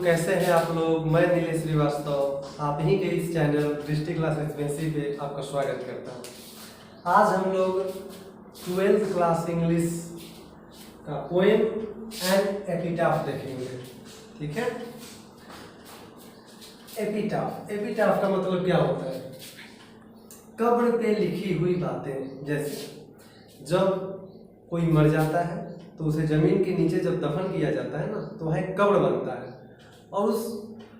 कैसे हैं आप लोग। मैं नीलेश श्रीवास्तव आप ही के इस चैनल डिस्ट्रिक्ट क्लास रेसिडेंसी पे आपका स्वागत करता हूँ। आज हम लोग 12th क्लास इंग्लिश का पोएम एंड एपिटाफ देखेंगे। ठीक है। एपिटाफ का मतलब क्या होता है? कब्र पे लिखी हुई बातें। जैसे जब कोई मर जाता है तो उसे जमीन के नीचे जब दफन किया जाता है ना, तो वह एक कब्र बनता है और उस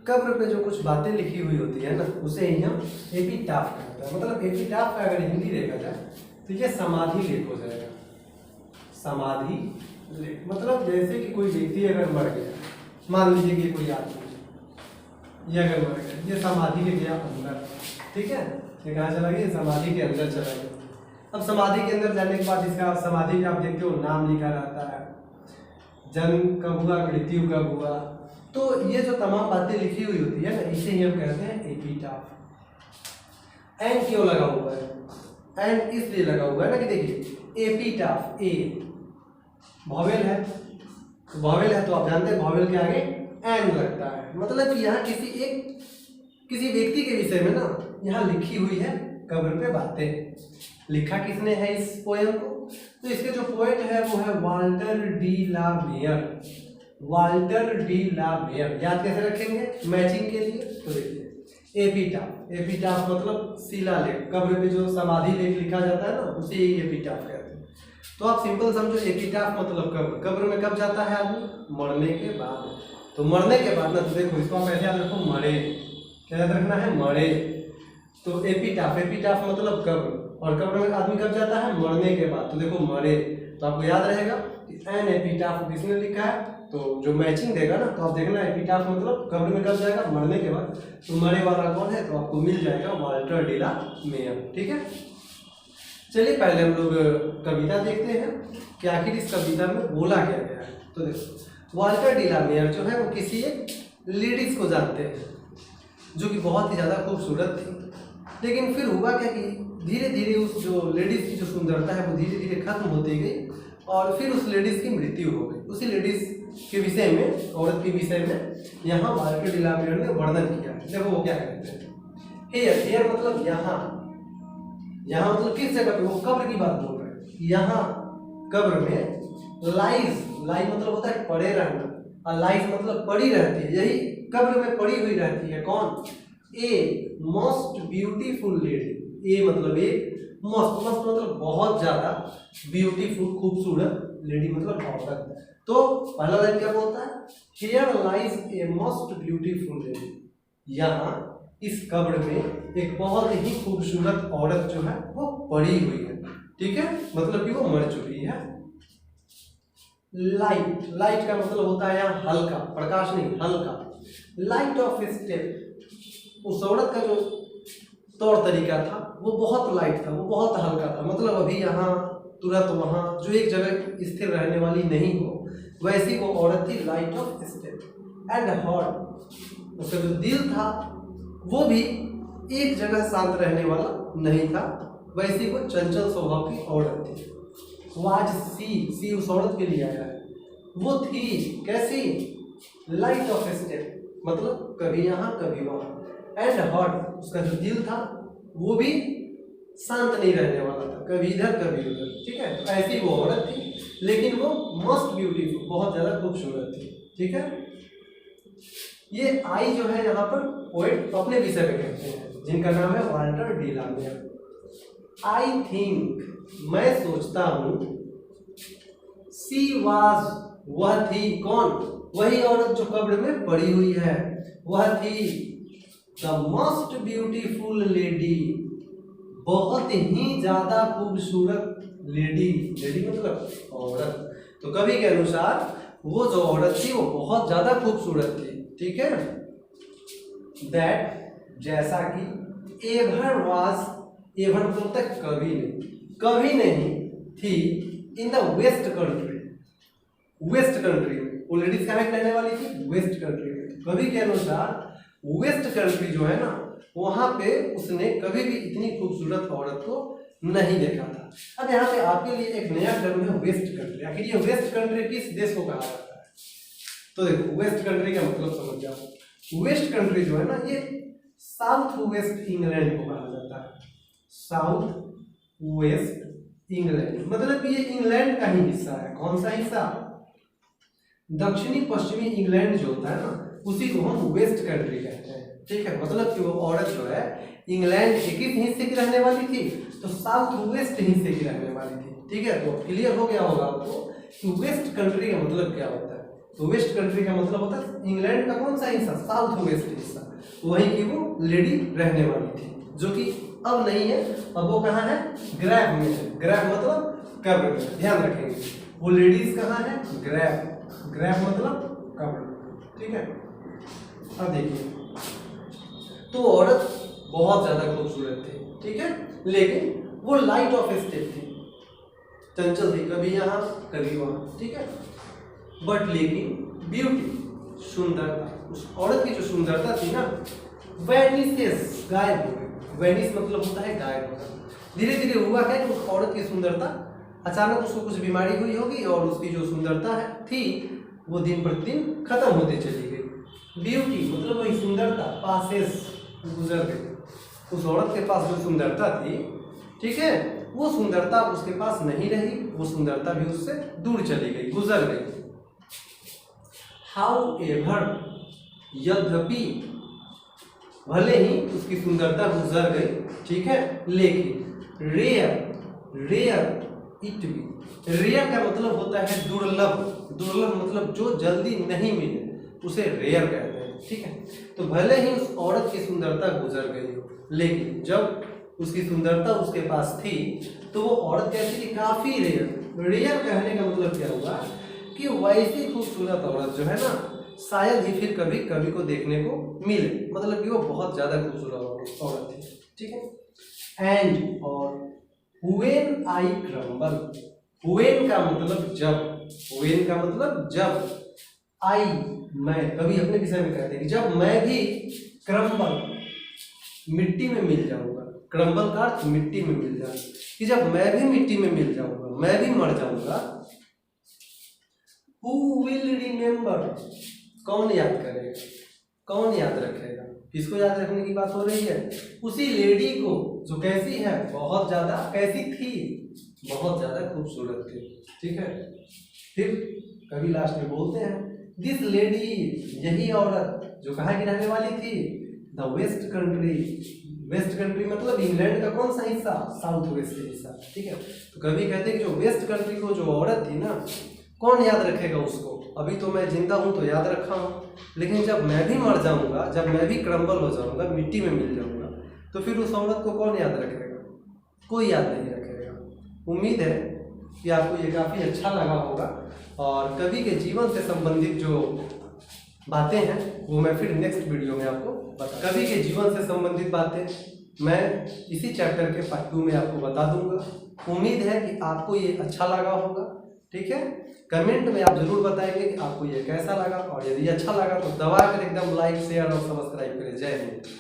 कब्र पे जो कुछ बातें लिखी हुई होती है ना, उसे ही हम एपिटाफ कहते हैं। मतलब एपिटाफ का अगर हिंदी देखा जाए तो ये समाधि लेख हो जाएगा। समाधि लेख मतलब जैसे कि कोई व्यक्ति अगर मर गया, मान लीजिए कि कोई आदमी ये अगर मर गया, ये समाधि के गया अंदर। ठीक है, ये कहाँ चला गया? समाधि के अंदर चला गया। अब समाधि के अंदर जाने के बाद इसका समाधि में आप देखते हो नाम लिखा रहता है, जन्म कब हुआ, मृत्यु कब हुआ। तो ये जो तमाम बातें लिखी हुई होती है ना, इसे ही हम कहते हैं एपिटाफ। एंड क्यों लगा हुआ है? एंड इसलिए लगा हुआ है ना कि देखिए एपिटाफ ए वॉवेल है, वॉवेल है तो आप जानते हैं वॉवेल के आगे एंड लगता है। मतलब कि यहाँ किसी व्यक्ति के विषय में ना यहाँ लिखी हुई है कब्र पे बातें। लिखा किसने है इस पोएम को? तो इसके जो पोएट है वो है Walter de la Mare. Walter de la Mare. याद कैसे रखेंगे मैचिंग के लिए? तो देखिए एपिटाफ मतलब शिलालेख, कब्र पे जो समाधि लेख लिखा जाता है ना, उसे ही एपिटाफ कहते हैं। तो आप सिंपल समझो एपिटाफ मतलब कब्र में कब जाता है आदमी? मरने के बाद। तो मरने के बाद ना, तो देखो इसको आप ऐसे याद रखो, मरे। क्या याद रखना है? मरे। तो एपिटाफ मतलब कब्र, और कब्र में आदमी कब जाता है? मरने के बाद। तो देखो मरे, तो आपको याद रहेगा कि एन एपिटाफ किसने लिखा है। तो जो मैचिंग देगा ना, तो आप देखना एपिटाफ मतलब कब्र में कब जाएगा? मरने के बाद। तो मरे वाला कौन है? तो आपको मिल जाएगा वाल्टर डी ला मेयर। ठीक है, चलिए पहले हम लोग कविता देखते हैं कि आखिर इस कविता में बोला क्या गया है। तो देखो वाल्टर डी ला मेयर जो है वो किसी एक लेडीज को जानते हैं जो कि बहुत ही ज़्यादा खूबसूरत थी। लेकिन फिर हुआ क्या कि धीरे धीरे उस जो लेडीज की जो सुंदरता है वो धीरे धीरे खत्म होती गई और फिर उस लेडीज की मृत्यु हो गई। उसी लेडीज के विषय में, औरत के विषय में यहाँ वाल्टर डी ला मेयर ने वर्णन किया है। देखो वो क्या कहते हैं। हेयर मतलब यहाँ मतलब किस जगह पे? वो कब्र की बात बोल रहे हैं। यहाँ कब्र में लाइज मतलब होता है पड़े रहना, और लाइज मतलब पड़ी रहती है। यही कब्र में पड़ी हुई रहती है कौन? A most beautiful lady. A मतलब एक, मोस्ट मतलब बहुत ज्यादा, ब्यूटीफुल खूबसूरत, लेडी मतलब औरत। तो पहला लाइन क्या बोलता है? Here lies A most beautiful lady. यहाँ इस कब्र में एक बहुत ही खूबसूरत औरत जो है वो पड़ी हुई है। ठीक है, मतलब कि वो मर चुकी है। लाइट का मतलब होता है यहाँ हल्का, प्रकाश नहीं, हल्का। लाइट ऑफ स्टेप, उस औरत का जो तौर तरीका था वो बहुत लाइट था, वो बहुत हल्का था। मतलब अभी यहाँ तुरंत वहाँ जो एक जगह स्थिर रहने वाली नहीं हो, वैसी वो औरत थी, light of step. And heart, उसका जो दिल था वो भी एक जगह शांत रहने वाला नहीं था, वैसी वो चंचल स्वभाव की औरत थी। वाज सी उस औरत के लिए आया है। वो थी कैसी? लाइट ऑफ स्टेप मतलब कभी यहाँ कभी वहाँ। एंड हार्ट, उसका जो दिल था वो भी शांत नहीं रहने वाला था, कभी इधर कभी उधर। ठीक है, तो ऐसी वो औरत थी, लेकिन वो मोस्ट ब्यूटीफुल, बहुत ज्यादा खूबसूरत थी। ठीक है, ये आई जो है यहाँ पर पोएट अपने विषय में कहते हैं, जिनका नाम है Walter de la Mare. I think, मैं सोचता हूँ, सी वाज, वह थी कौन? वही औरत जो कब्र में पड़ी हुई है, वह थी द मोस्ट ब्यूटीफुल लेडी, बहुत ही ज्यादा खूबसूरत लेडी। लेडी मतलब औरत। तो कवि के अनुसार वो जो औरत थी वो बहुत ज्यादा खूबसूरत थी। ठीक है, दैट जैसा कि एवर वाज, एवर मतलब तक कभी नहीं थी in the west country. West country में वो लेडीज कहाँ रहने वाली थी? वेस्ट कंट्री में। कवि के अनुसार वेस्ट कंट्री जो है ना, वहां पे उसने कभी भी इतनी खूबसूरत औरत को नहीं देखा था। अब यहाँ पे आपके लिए एक नया टर्म है वेस्ट कंट्री। आखिर ये वेस्ट कंट्री किस देश को कहा जाता है? तो देखो वेस्ट कंट्री का मतलब समझ जाओ। वेस्ट कंट्री जो है ना ये साउथ वेस्ट इंग्लैंड को कहा जाता है। साउथ वेस्ट इंग्लैंड मतलब ये इंग्लैंड का ही हिस्सा है। कौन सा हिस्सा? दक्षिणी पश्चिमी इंग्लैंड जो होता है ना उसी को हम वेस्ट कंट्री कहते हैं। ठीक है, मतलब कि वो औरत जो है इंग्लैंड के किस हिस्से की रहने वाली थी? तो साउथ वेस्ट हिस्से की रहने वाली थी। ठीक है, तो क्लियर हो गया होगा आपको कि वेस्ट कंट्री का मतलब क्या होता है। तो वेस्ट कंट्री का मतलब होता है इंग्लैंड का कौन सा हिस्सा? साउथ वेस्ट हिस्सा, वहीं की वो लेडी रहने वाली थी, जो कि अब नहीं है। अब वो कहाँ है? ग्रैब में है। ग्रैब मतलब कब्र में, ध्यान रखेंगे। वो लेडीज कहाँ है? ग्रैब। ग्रैब मतलब कब्र। ठीक है, अब देखिए तो औरत बहुत ज्यादा खूबसूरत थी। ठीक है, लेकिन वो लाइट ऑफ स्टेप थी, चंचल थी, कभी यहाँ कभी वहाँ। ठीक है, बट लेकिन ब्यूटी सुंदरता, उस औरत की जो सुंदरता थी ना वैनिसेस, गायब हो गई। वैनिस मतलब होता है गायब होना। धीरे धीरे हुआ है कि उस औरत की सुंदरता अचानक उसको कुछ बीमारी हुई होगी और उसकी जो सुंदरता है थी वो दिन प्रतिदिन खत्म होती चली गई। ब्यूटी मतलब वही सुंदरता, पासेस गुजर गई। उस औरत के पास जो सुंदरता थी, ठीक है, वो सुंदरता उसके पास नहीं रही, वो सुंदरता भी उससे दूर चली गई, गुजर गई। हाउएवर यद्यपि, भले ही उसकी सुंदरता गुजर गई, ठीक है, लेकिन रेयर इट बी, रेयर का मतलब होता है दुर्लभ। दुर्लभ मतलब जो जल्दी नहीं मिले उसे रेयर कहते हैं। ठीक है, तो भले ही उस औरत की सुंदरता गुजर गई हो, लेकिन जब उसकी सुंदरता उसके पास थी तो वो औरत कैसी थी? काफी रेयर। रेयर कहने का मतलब क्या हुआ कि वैसी खूबसूरत औरत जो है ना शायद ही फिर कभी कभी को देखने को मिले, मतलब कि वो बहुत ज्यादा खूबसूरत औरत थी। ठीक है, एंड और व्हेन आई क्रम्बल, व्हेन का मतलब जब, व्हेन का मतलब जब, आई मैं, कभी अपने विषय में कहते हैं कि जब मैं भी क्रम्बल मिट्टी में मिल जाऊंगा। क्रम्बल का अर्थ मिट्टी में मिल जाना, कि जब मैं भी मिट्टी में मिल जाऊंगा, मैं भी मर जाऊंगा। Who will remember, कौन याद करेगा, कौन याद रखेगा? किसको याद रखने की बात हो रही है? उसी लेडी को जो कैसी है, बहुत ज्यादा, कैसी थी? बहुत ज्यादा खूबसूरत थी। ठीक है, फिर कभी लास्ट में बोलते हैं दिस लेडी, यही औरत जो कहाँ की रहने वाली थी? The west country. West country मतलब इंग्लैंड का कौन सा हिस्सा? साउथ वेस्ट हिस्सा। ठीक है, तो कभी कहते हैं कि जो वेस्ट कंट्री को जो औरत थी ना, कौन याद रखेगा उसको? अभी तो मैं जिंदा हूं तो याद रखा हूं, लेकिन जब मैं भी मर जाऊंगा, जब मैं भी क्रम्बल हो जाऊंगा, मिट्टी में मिल जाऊंगा, तो फिर उस औरत को कौन याद रखेगा? कोई याद नहीं रखेगा। उम्मीद है कि आपको ये काफी अच्छा लगा होगा, और कवि के जीवन से संबंधित जो बातें हैं वो मैं फिर नेक्स्ट वीडियो में आपको बता, कवि के जीवन से संबंधित बातें मैं इसी चैप्टर के पार्ट 2 में आपको बता दूंगा। उम्मीद है कि आपको ये अच्छा लगा होगा। ठीक है, कमेंट में आप जरूर बताएंगे कि आपको ये कैसा लगा, और यदि अच्छा लगा तो दबा कर एकदम लाइक, शेयर और सब्सक्राइब करें। जय हिंद।